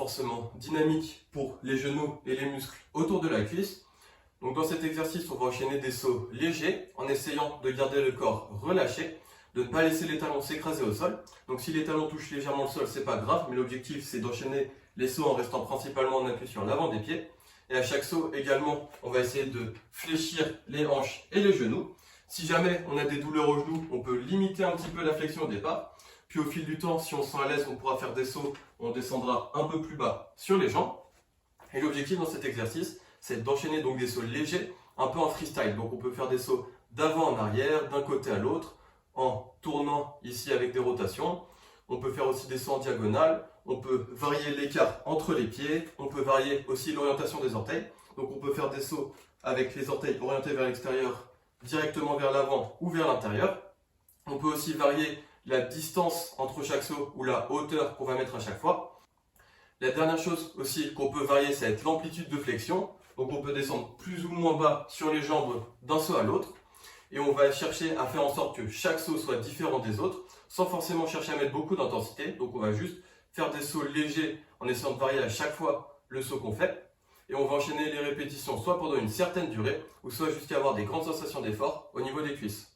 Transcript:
renforcement dynamique pour les genoux et les muscles autour de la cuisse. Donc dans cet exercice, on va enchaîner des sauts légers en essayant de garder le corps relâché, de ne pas laisser les talons s'écraser au sol. Donc si les talons touchent légèrement le sol, c'est pas grave, mais l'objectif c'est d'enchaîner les sauts en restant principalement en appui sur l'avant des pieds. Et à chaque saut également, on va essayer de fléchir les hanches et les genoux. Si jamais on a des douleurs aux genoux, on peut limiter un petit peu la flexion au départ. Puis au fil du temps, si on se sent à l'aise, on pourra faire des sauts, on descendra un peu plus bas sur les jambes. Et l'objectif dans cet exercice, c'est d'enchaîner donc des sauts légers, un peu en freestyle. Donc on peut faire des sauts d'avant en arrière, d'un côté à l'autre, en tournant ici avec des rotations. On peut faire aussi des sauts en diagonale, on peut varier l'écart entre les pieds, on peut varier aussi l'orientation des orteils. Donc on peut faire des sauts avec les orteils orientés vers l'extérieur, directement vers l'avant ou vers l'intérieur. On peut aussi varier la distance entre chaque saut ou la hauteur qu'on va mettre à chaque fois. La dernière chose aussi qu'on peut varier, ça va être l'amplitude de flexion. Donc on peut descendre plus ou moins bas sur les jambes d'un saut à l'autre. Et on va chercher à faire en sorte que chaque saut soit différent des autres, sans forcément chercher à mettre beaucoup d'intensité. Donc on va juste faire des sauts légers en essayant de varier à chaque fois le saut qu'on fait. Et on va enchaîner les répétitions soit pendant une certaine durée, ou soit jusqu'à avoir des grandes sensations d'effort au niveau des cuisses.